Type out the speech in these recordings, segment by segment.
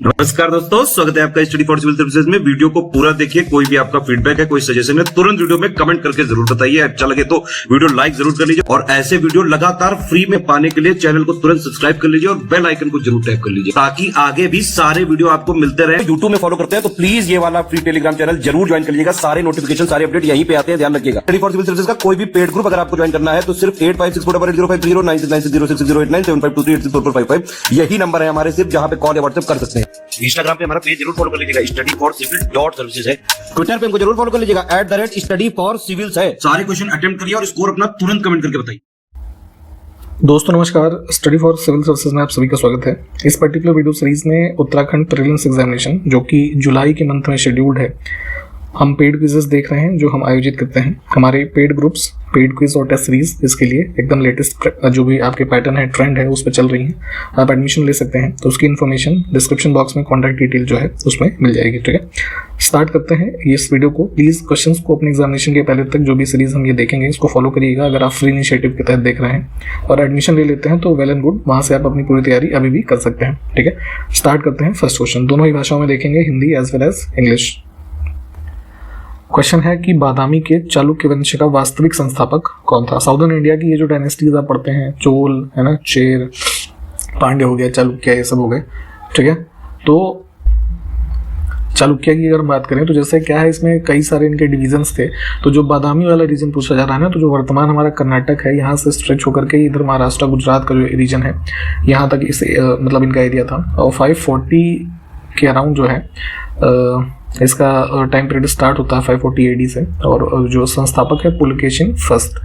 नमस्कार दोस्तों, स्वागत है आपका स्टडी फॉर सिविल सर्विसेज में। वीडियो को पूरा देखिए। कोई भी आपका फीडबैक है, कोई सजेशन है, तुरंत वीडियो में कमेंट करके जरूर बताइए। अच्छा लगे तो वीडियो लाइक जरूर कर लीजिए और ऐसे वीडियो लगातार फ्री में पाने के लिए चैनल को तुरंत सब्सक्राइब कर लीजिए और बेल आइकन को जरूर टैप कर लीजिए ताकि आगे भी सारे वीडियो आपको मिलते रहे। यूट्यूब में फॉलो करते हैं तो प्लीज ये वाला फ्री टेलीग्राम चैनल जरूर ज्वाइन कर लीजिएगा। सारे नोटिफिकेशन, सारे अपडेट यहीं पे आते हैं, ध्यान रखिएगा। स्टडी फॉर सिविल सर्विसेज का कोई भी पेड ग्रुप अगर आपको ज्वाइन करना है तो सिर्फ 856480560660897523864455 यही नंबर है हमारे, सिर्फ जहां पे कॉल या व्हाट्सएप कर सकते हैं। इंस्टाग्राम पे हमारा पेज जरूर फॉलो कर लीजिएगा, studyforcivil.services है। ट्विटर पे हमको जरूर फॉलो कर लीजिएगा, @studyforcivils है। सारे क्वेश्चन अटेम्प्ट करिए और स्कोर अपना तुरंत कमेंट करके बताइए। दोस्तों नमस्कार, स्टडी फॉर सिविल सर्विसेज में आप सभी का स्वागत है। इस पर्टिकुलर वीडियो सीरीज में उत्तराखंड प्रीलिम्स एग्जामिनेशन जो कि जुलाई के मंथ में शेड्यूल्ड है, हम पेड क्विजेस देख रहे हैं जो हम आयोजित करते हैं। हमारे पेड ग्रुप्स, पेड क्विज और टेस्ट सीरीज इसके लिए एकदम लेटेस्ट जो भी आपके पैटर्न है, ट्रेंड है, उस पर चल रही हैं। आप एडमिशन ले सकते हैं तो उसकी इन्फॉर्मेशन डिस्क्रिप्शन बॉक्स में कॉन्टैक्ट डिटेल जो है उसमें मिल जाएगी। ठीक है, स्टार्ट करते हैं इस वीडियो को। प्लीज़ क्वेश्चंस को अपने एग्जामिनेशन के पहले तक जो भी सीरीज हम ये देखेंगे इसको फॉलो करिएगा। अगर आप फ्री इनिशिएटिव के तहत देख रहे हैं और एडमिशन ले लेते हैं तो वेल एंड गुड, वहाँ से आप अपनी पूरी तैयारी अभी भी कर सकते हैं। ठीक है, स्टार्ट करते हैं। फर्स्ट क्वेश्चन दोनों ही भाषाओं में देखेंगे, Hindi as well as English. Question है कि बादामी के चालुक्य वंश का वास्तविक संस्थापक कौन था? साउदर्न इंडिया की ये जो डायनेस्टीज आप पढ़ते हैं, चोल है ना, चेर, पांड्य हो गया, चालुक्य, ये सब हो गए। ठीक है, तो चालुक्य की अगर बात करें तो जैसे क्या है, इसमें कई सारे इनके डिवीजन्स थे। तो जो बादामी वाला रीजन पूछा जा रहा है ना, तो जो वर्तमान हमारा कर्नाटक है, यहाँ से स्ट्रेच होकर के इधर महाराष्ट्र गुजरात का जो रीजन है, यहाँ तक इसे मतलब इनका एरिया था। और 540 के अराउंड जो है इसका टाइम पीरियड स्टार्ट होता है 540 AD से। और जो संस्थापक है पुलकेशिन फर्स्ट।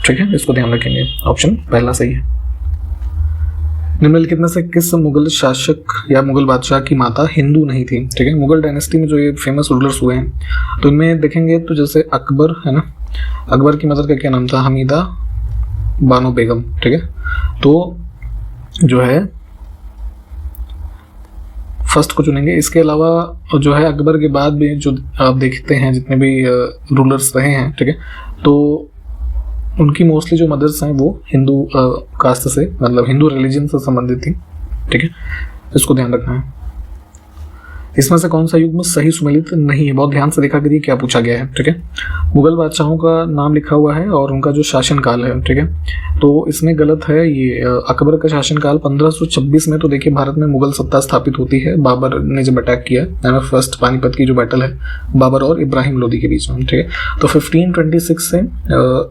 ठीक है, इसको ध्यान रखेंगे, ऑप्शन पहला सही है। निम्नलिखित में से किस मुगल शासक या मुगल बादशाह की माता हिंदू नहीं थी? ठीक है, मुगल डायनेस्टी में जो ये फेमस रूलर्स हुए हैं तो इनमें देखेंगे तो जैसे अकबर है ना, अकबर की मदर का क्या नाम था? हमीदा बानो बेगम। ठीक है, तो जो है फर्स्ट को चुनेंगे। इसके अलावा जो है अकबर के बाद भी जो आप देखते हैं जितने भी रूलर्स रहे हैं, ठीक है, तो उनकी मोस्टली जो मदर्स हैं वो हिंदू कास्ट से, मतलब हिंदू रिलीजन से संबंधित थी। ठीक है, इसको ध्यान रखना है। इसमें से कौन सा युग्म सही सुमेलित नहीं है? बहुत ध्यान से देखा करिए क्या पूछा गया है। ठीक है, मुगल बादशाहों का नाम लिखा हुआ है और उनका जो शासनकाल है, ठीक है, तो इसमें गलत है। ये अकबर का शासनकाल 1526 में तो देखिए भारत में मुगल सत्ता स्थापित होती है। बाबर ने जब अटैक किया है, फर्स्ट पानीपत की जो बैटल है बाबर और इब्राहिम लोदी के बीच में। ठीक है, तो 1526 से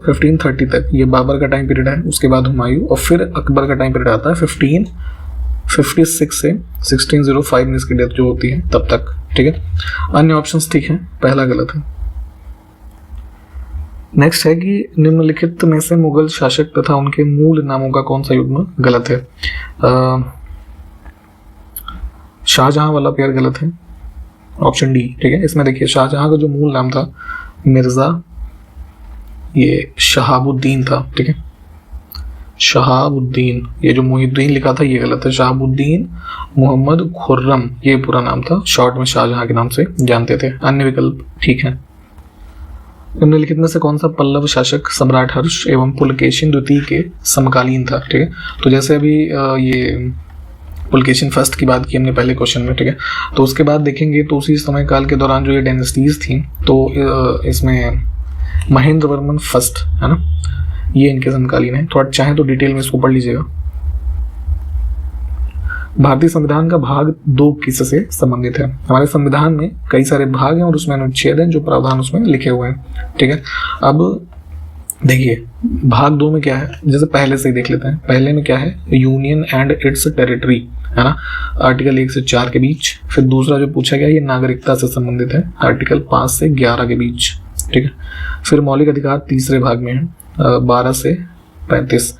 1530 तक ये बाबर का टाइम पीरियड है। उसके बाद हुमायूं और फिर अकबर का टाइम पीरियड आता है 1556 से 1605 में इसकी डेथ जो होती है तब तक। ठीक है, अन्य ऑप्शंस ठीक है, पहला गलत है। नेक्स्ट है कि निम्नलिखित में से मुगल शासक तथा उनके मूल नामों का कौन सा युग्म गलत है? शाहजहां वाला पेयर गलत है, ऑप्शन डी। ठीक है, इसमें देखिए शाहजहां का जो मूल नाम था मिर्जा, ये शहाबुद्दीन था। ठीक है, शहाबुद्दीन, ये जो मुहिद्दीन लिखा था ये गलत है। शहाबुद्दीन मोहम्मद खुर्रम ये पूरा नाम था, शॉर्ट में शाहजहां के नाम से जानते थे। अन्य विकल्प ठीक है। निम्नलिखित में से कौन सा पल्लव शासक सम्राट हर्ष एवं पुलकेशिन द्वितीय के समकालीन था? ठीक है, तो जैसे अभी ये पुलकेशिन फर्स्ट की बात की हमने पहले क्वेश्चन में। ठीक है, तो उसके बाद देखेंगे तो उसी समय काल के दौरान जो ये डायनेस्टीज थी तो इसमें महेंद्र वर्मन फर्स्ट है ना, ये इनके समकालीन है। थोड़ा चाहे तो डिटेल में इसको पढ़ लीजिएगा। भारतीय संविधान का भाग 2 किससे संबंधित है? हमारे संविधान में कई सारे भाग हैं और उसमें अनुच्छेद हैं जो प्रावधान उसमें लिखे हुए हैं। ठीक है, अब देखिए भाग 2 में क्या है, जैसे पहले से ही देख लेते हैं। पहले में क्या है? यूनियन एंड इट्स टेरिटरी है ना, आर्टिकल 1 से 4 के बीच। फिर दूसरा जो पूछा गया ये नागरिकता से संबंधित है, आर्टिकल 5 से 11 के बीच। ठीक है, फिर मौलिक अधिकार तीसरे भाग में है 12 से 35।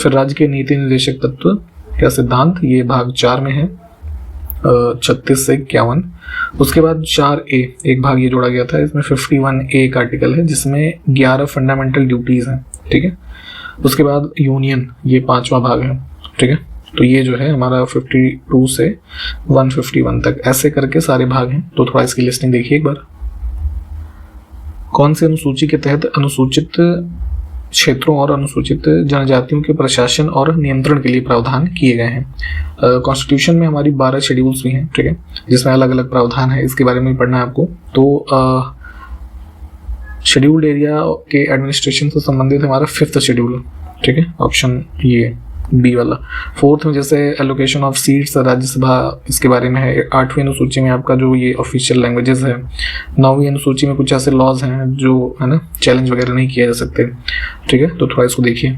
फिर राज्य के नीति निर्देशक तत्व या सिद्धांत ये भाग 4 में है 36 से 51। उसके बाद 4A एक भाग ये जोड़ा गया था, इसमें 51A एक आर्टिकल है जिसमें 11 फंडामेंटल ड्यूटीज हैं। ठीक है, उसके बाद यूनियन ये 5वां भाग है। ठीक है, तो ये जो है हमारा 52 से 151 तक ऐसे करके सारे भाग हैं। तो थोड़ा इसकी लिस्टिंग देखिए एक बार। कौन सी अनुसूची के तहत अनुसूचित क्षेत्रों और अनुसूचित जनजातियों के प्रशासन और नियंत्रण के लिए प्रावधान किए गए हैं। कॉन्स्टिट्यूशन में हमारी 12 शेड्यूल्स भी हैं, ठीक है, जिसमें अलग अलग प्रावधान है, इसके बारे में भी पढ़ना है आपको। तो शेड्यूल्ड एरिया के एडमिनिस्ट्रेशन से संबंधित हमारा 5th शेड्यूल, ठीक है, ऑप्शन ये बी वाला। 4th में जैसे एलोकेशन ऑफ सीट्स राज्यसभा, इसके बारे में है। 8वीं अनुसूची में आपका जो ये ऑफिशियल लैंग्वेजेस है। 9वीं अनुसूची में कुछ ऐसे लॉज हैं जो है ना चैलेंज वगैरह नहीं किए जा सकते, ठीक है, तो थोड़ा इसको देखिए।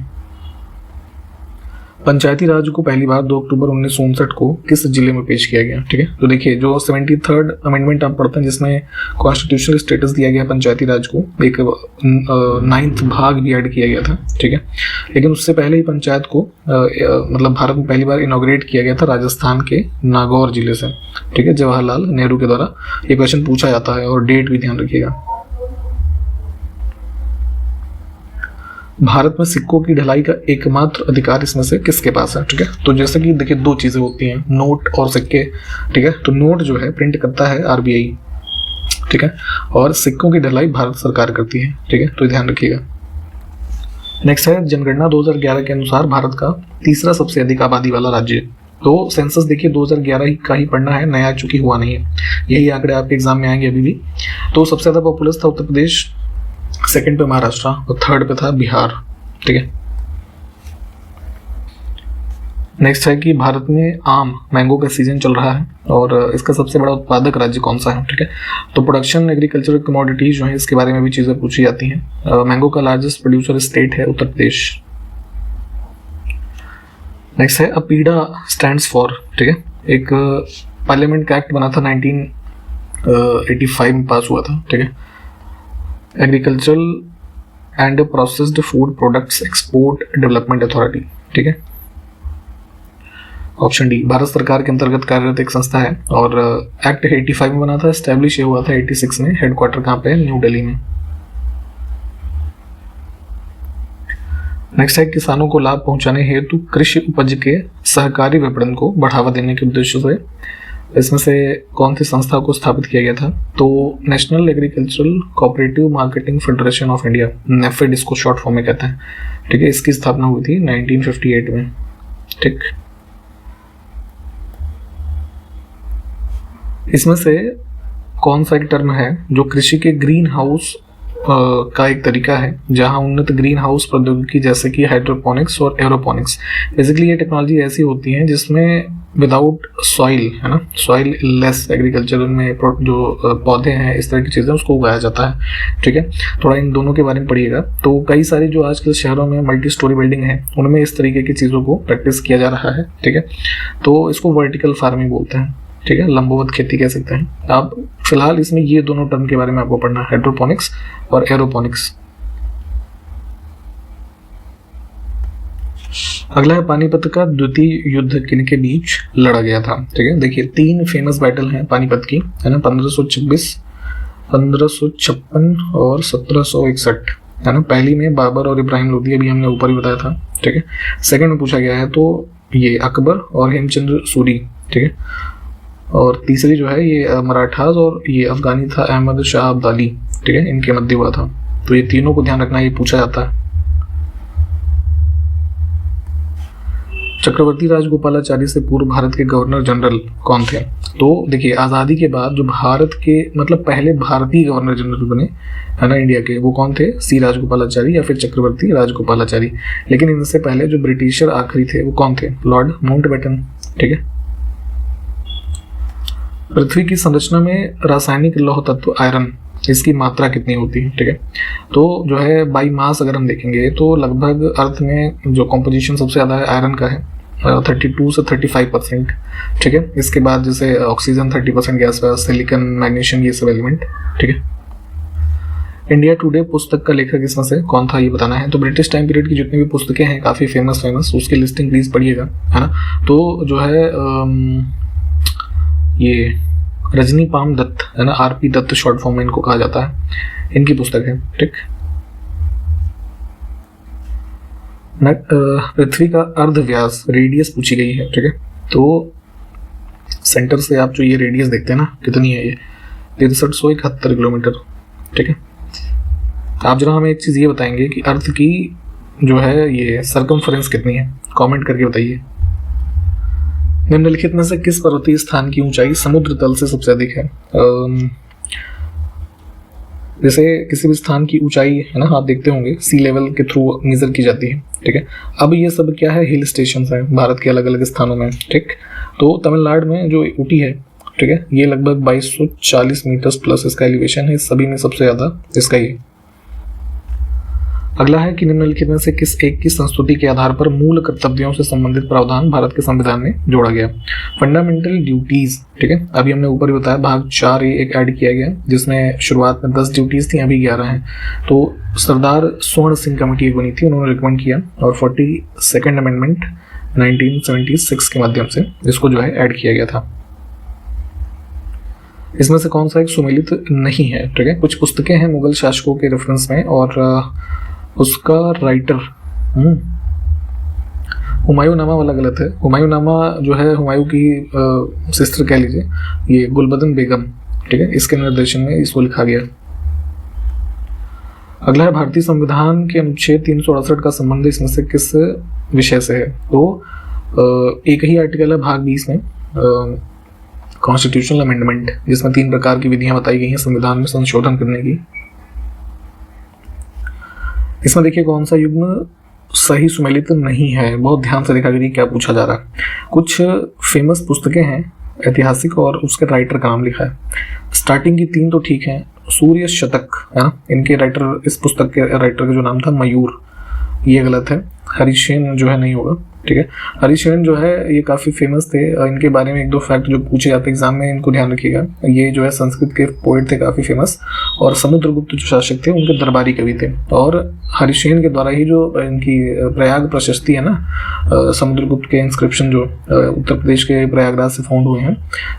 पंचायती राज को पहली बार 2 अक्टूबर 1959 को किस जिले में पेश किया गया, ठीक है। तो देखिए जो 73rd अमेंडमेंट आप पढ़ते हैं जिसमें कॉन्स्टिट्यूशनल स्टेटस दिया गया पंचायती राज को, एक 9th भाग भी ऐड किया गया था, ठीक है। लेकिन उससे पहले ही पंचायत को मतलब भारत में पहली बार इनॉग्रेट किया गया था राजस्थान के नागौर जिले से, ठीक है, जवाहरलाल नेहरू के द्वारा। ये क्वेश्चन पूछा जाता है और डेट भी ध्यान रखिएगा। भारत में सिक्कों की ढलाई का एकमात्र अधिकार इसमें से किसके पास है, ठीक है। तो जैसे कि देखिए 2 चीजें होती हैं, नोट और सिक्के, ठीक है। तो नोट जो है प्रिंट करता है आरबीआई, ठीक है, और सिक्कों की ढलाई भारत सरकार करती है, ठीक है, तो ध्यान रखिएगा। नेक्स्ट है जनगणना 2011 के अनुसार भारत का तीसरा सबसे अधिक आबादी वाला राज्य। तो सेंसस देखिए 2011 का ही पढ़ना है, नया चूंकि हुआ नहीं है, यही आंकड़े आपके एग्जाम में आएंगे अभी भी। तो सबसे ज्यादा पॉपुलस था उत्तर प्रदेश, 2nd पे महाराष्ट्र और 3rd पे था बिहार, ठीक है। नेक्स्ट है कि भारत में आम मैंगो का सीजन चल रहा है और इसका सबसे बड़ा उत्पादक राज्य कौन सा है, ठीक है। तो प्रोडक्शन एग्रीकल्चरल कमोडिटीज जो है इसके बारे में भी चीजें पूछी जाती हैं। मैंगो का लार्जेस्ट प्रोड्यूसर स्टेट है उत्तर प्रदेश। नेक्स्ट है अपीडा स्टैंड्स फॉर, ठीक है, एक पार्लियामेंट का एक्ट बना था 1985 में पास हुआ था, ठीक है। Agricultural and processed food products export development authority, ठीक है। ऑप्शन डी भारत सरकार के अंतर्गत कार्यरत एक संस्था है और एक्ट 85 में बना था, एस्टैब्लिश हुआ था 86 में। हेडक्वार्टर कहाँ पे है, न्यू दिल्ली में। नेक्स्ट है किसानों को लाभ पहुंचाने हेतु कृषि उपज के सहकारी विपणन को बढ़ावा देने के उद्देश्य से इसमें से कौन सी संस्था को स्थापित किया गया था। तो national agricultural cooperative marketing federation of India, NAFED इसको शॉर्ट फॉर्म में कहते हैं, ठीक है। इसकी स्थापना हुई थी 1958 में, ठीक। इसमें से कौन सा एक टर्म है जो कृषि के ग्रीन हाउस का एक तरीका है जहां उन्नत ग्रीन हाउस प्रौद्योगिकी जैसे कि हाइड्रोपोनिक्स और एरोपोनिक्स, बेसिकली ये टेक्नोलॉजी ऐसी होती है जिसमें विदाउट सॉइल, है ना, सॉइल लेस एग्रीकल्चर में जो पौधे हैं इस तरह की चीज़ें उसको उगाया जाता है, ठीक है। थोड़ा इन दोनों के बारे में पढ़िएगा। तो कई सारी जो आजकल शहरों में मल्टी स्टोरी बिल्डिंग है उनमें इस तरीके की चीज़ों को प्रैक्टिस किया जा रहा है, ठीक है। तो इसको वर्टिकल फार्मिंग बोलते हैं, ठीक है, लंबवत खेती कह सकते हैं आप। फिलहाल इसमें ये दोनों टर्म के बारे में आपको पढ़ना है, हाइड्रोपोनिक्स और एरोपोनिक्स। अगला है पानीपत का द्वितीय युद्ध किनके बीच लड़ा गया था, ठीक है। देखिए 3 फेमस बैटल हैं पानीपत की, है ना, 1526, 1556 और 1761, है ना। पहली में बाबर और इब्राहिम लोदी, अभी हमने ऊपर ही बताया था, ठीक है। सेकंड में पूछा गया है तो ये अकबर और हेमचंद्र सूरी, ठीक है। और तीसरी जो है ये मराठास और ये अफगानी था अहमद शाह अब्दाली, ठीक है, इनके मध्य हुआ था। तो ये तीनों को ध्यान रखना, ये पूछा जाता है। चक्रवर्ती राजगोपालाचारी से पूर्व भारत के गवर्नर जनरल कौन थे। तो देखिए आज़ादी के बाद जो भारत के मतलब पहले भारतीय गवर्नर जनरल बने, है ना, इंडिया के, वो कौन थे, सी राजगोपालाचारी या फिर चक्रवर्ती राजगोपालाचारी। लेकिन इनसे पहले जो ब्रिटिशर आखिरी थे वो कौन थे, लॉर्ड माउंटबेटन, ठीक है। पृथ्वी की संरचना में रासायनिक लौह तत्व आयरन, इसकी मात्रा कितनी होती है, ठीक है। तो जो है बाई मास अगर हम देखेंगे तो लगभग अर्थ में जो कॉम्पोजिशन सबसे ज़्यादा है आयरन का है, 32 से 35%, ठीक है। इसके बाद जैसे ऑक्सीजन 30% के आसपास, सिलिकॉन, मैग्नीशियम, ये सब एलिमेंट, ठीक है। इंडिया टुडे पुस्तक का लेखक इसमें से कौन था ये बताना है। तो ब्रिटिश टाइम पीरियड की जितनी भी पुस्तकें हैं काफ़ी फेमस उसकी लिस्टिंग प्लीज पढ़िएगा, है ना। तो जो है ये रजनी पाम दत्त, है ना, आरपी दत्त शॉर्ट फॉर्म में इनको कहा जाता है, इनकी पुस्तक है, ठीक। पृथ्वी का अर्ध व्यास रेडियस पूछी गई है, ठीक है। तो सेंटर से आप जो ये रेडियस देखते हैं ना, कितनी है ये, 6371 किलोमीटर, ठीक है। आप जरा हमें एक चीज़ ये बताएंगे कि अर्थ की जो है ये सरकमफरेंस कितनी है, कमेंट करके बताइए। निम्नलिखित में से किस पर्वतीय स्थान की ऊंचाई समुद्र तल से सबसे अधिक है? जैसे किसी भी स्थान की ऊंचाई है ना, आप देखते होंगे सी लेवल के थ्रू मेजर की जाती है, ठीक है। अब ये सब क्या है, हिल स्टेशन है भारत के अलग अलग स्थानों में, ठीक। तो तमिलनाडु में जो ऊटी है, ठीक है, ये लगभग 2240 मीटर्स प्लस इसका एलिवेशन है, सभी में सबसे ज़्यादा इसका ही। अगला है कि निम्नलिखित में से किस एक की संस्तुति के आधार पर मूल कर्तव्यों से संबंधित प्रावधान भारत के संविधान में जोड़ा गया? फंडामेंटल ड्यूटीज, ठीक है। अभी हमने ऊपर ही बताया भाग 4 एक ऐड किया गया, जिसमें शुरुआत में 10 ड्यूटीज थी, अभी 11 हैं। तो सरदार स्वर्ण सिंह कमेटी एक बनी थी, उन्होंने रिकमेंड किया और 42nd अमेंडमेंट 1976 के माध्यम से इसको जो है ऐड किया गया था। इसमें से कौन सा एक सुमेलित नहीं है? ठीक है, कुछ पुस्तकें हैं मुगल शासकों के रेफरेंस में और उसका राइटर हुमायूंनामा वाला गलत है। हुमायूंनामा जो है हुमायूं की सिस्टर कह लीजिए, ये गुलबदन बेगम, ठीक है, इसके निर्देशन में इसको लिखा गया। अगला है भारतीय संविधान के अनुच्छेद 368 का संबंध इसमें से किस विषय से है? तो एक ही आर्टिकल है भाग 20 में, कॉन्स्टिट्यूशनल अमेंडमेंट, जिसमें 3 प्रकार की विधियां बताई गई हैं संविधान में संशोधन करने की। इसमें देखिए कौन सा युग्म सही सुमेलित नहीं है, बहुत ध्यान से देखा करिए क्या पूछा जा रहा है। कुछ फेमस पुस्तकें हैं ऐतिहासिक और उसके राइटर का नाम लिखा है। स्टार्टिंग की 3 तो ठीक है, सूर्य शतक है ना, इनके राइटर, इस पुस्तक के राइटर का जो नाम था मयूर, ये गलत है। हरिशेन जो है नहीं होगा, ठीक है। हरिशेन जो है ये काफ़ी फेमस थे, इनके बारे में 1-2 फैक्ट जो पूछे जाते हैं एग्जाम में, इनको ध्यान रखिएगा। ये जो है संस्कृत के पोएट थे काफ़ी फेमस, और समुद्रगुप्त जो शासक थे उनके दरबारी कवि थे। और हरिशेन के द्वारा ही जो इनकी प्रयाग प्रशस्ति है ना, समुद्रगुप्त के इंस्क्रिप्शन जो उत्तर प्रदेश के प्रयागराज से फाउंड हुए हैं,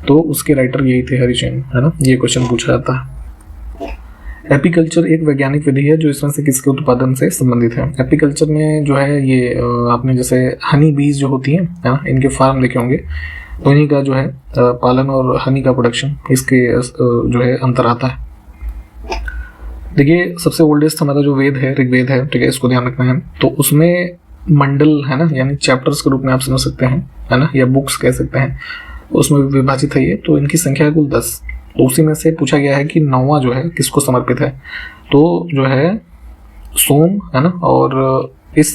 तो उसके राइटर यही थे हरिशेन, है ना। ये क्वेश्चन पूछा जाता है। एपीकल्चर एक वैज्ञानिक विधि है जो इसमें से किसके उत्पादन से संबंधित है? एपीकल्चर में जो है ये आपने जैसे हनी बीज जो होती हैं, है ना, इनके फार्म देखे होंगे, तो इन्हीं का जो है पालन और हनी का प्रोडक्शन, इसके जो है अंतर आता है। देखिए सबसे ओल्डेस्ट हमारा जो वेद है ऋग्वेद है, ठीक है, इसको ध्यान रखना है। तो उसमें मंडल है ना, यानी चैप्टर्स के रूप में आप समझ सकते हैं, है ना, या बुक्स कह सकते हैं, उसमें विभाजित है ये। तो इनकी संख्या है कुल 10। तो उसी में से पूछा गया है कि 9वां जो है किसको समर्पित है? तो जो है सोम, है ना, और इस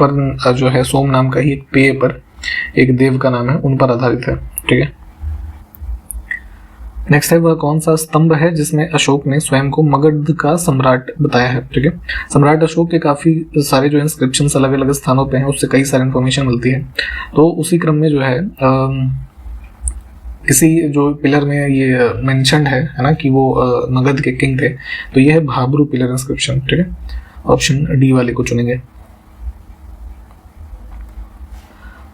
पर जो है सोम नाम का ही एक पेय पर एक देव का नाम है, उन पर आधारित है, ठीक है। नेक्स्ट है वह कौन सा स्तंभ है जिसमें अशोक ने स्वयं को मगध का सम्राट बताया है? ठीक है, सम्राट अशोक के काफी सारे जो इंस्क्रिप्शंस अलग अलग स्थानों पे हैं, उससे कई सारी इन्फॉर्मेशन मिलती है। तो उसी क्रम में जो है किसी जो पिलर में ये मेंशन्ड है ना, कि वो मगध के किंग थे, तो ये है भाबरू पिलर इंस्क्रिप्शन, ठीक है। ऑप्शन डी वाले को चुनेंगे।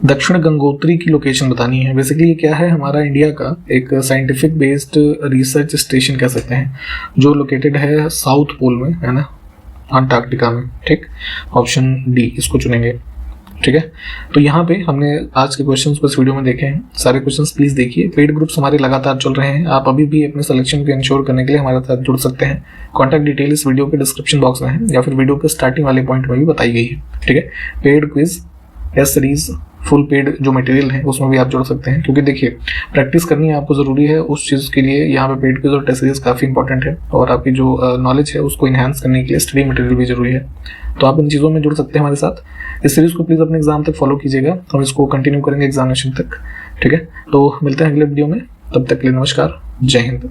दक्षिण गंगोत्री की लोकेशन बतानी है। बेसिकली ये क्या है, हमारा इंडिया का एक साइंटिफिक बेस्ड रिसर्च स्टेशन कह सकते हैं, जो लोकेटेड है साउथ पोल में, है ना, अंटार्कटिका में, ठीक। ऑप्शन डी इसको चुनेंगे, ठीक है। तो यहाँ पे हमने आज के क्वेश्चंस को इस वीडियो में देखे हैं। सारे क्वेश्चंस प्लीज देखिए। पेड ग्रुप्स हमारे लगातार चल रहे हैं, आप अभी भी अपने सिलेक्शन को इंश्योर करने के लिए हमारे साथ जुड़ सकते हैं। कॉन्टैक्ट डिटेल इस वीडियो के डिस्क्रिप्शन बॉक्स में है, या फिर वीडियो के स्टार्टिंग वाले पॉइंट में भी बताई गई है, ठीक है। Paid quiz, test series, full paid जो मटेरियल है उसमें भी आप जुड़ सकते हैं, क्योंकि देखिए प्रैक्टिस करनी है आपको ज़रूरी है, उस चीज़ के लिए यहाँ पे पेड क्विज और टेस्ट सीरीज काफ़ी इंपॉर्टेंट है, और आपकी जो नॉलेज है उसको इन्हांस करने के लिए स्टडी मटेरियल भी जरूरी है। तो आप इन चीज़ों में जुड़ सकते हैं हमारे साथ। इस सीरीज को प्लीज़ अपने एग्जाम तक फॉलो कीजिएगा, हम इसको कंटिन्यू करेंगे एग्जामिनेशन तक, ठीक है। तो मिलते हैं अगले वीडियो में, तब तक के लिए नमस्कार, जय हिंद।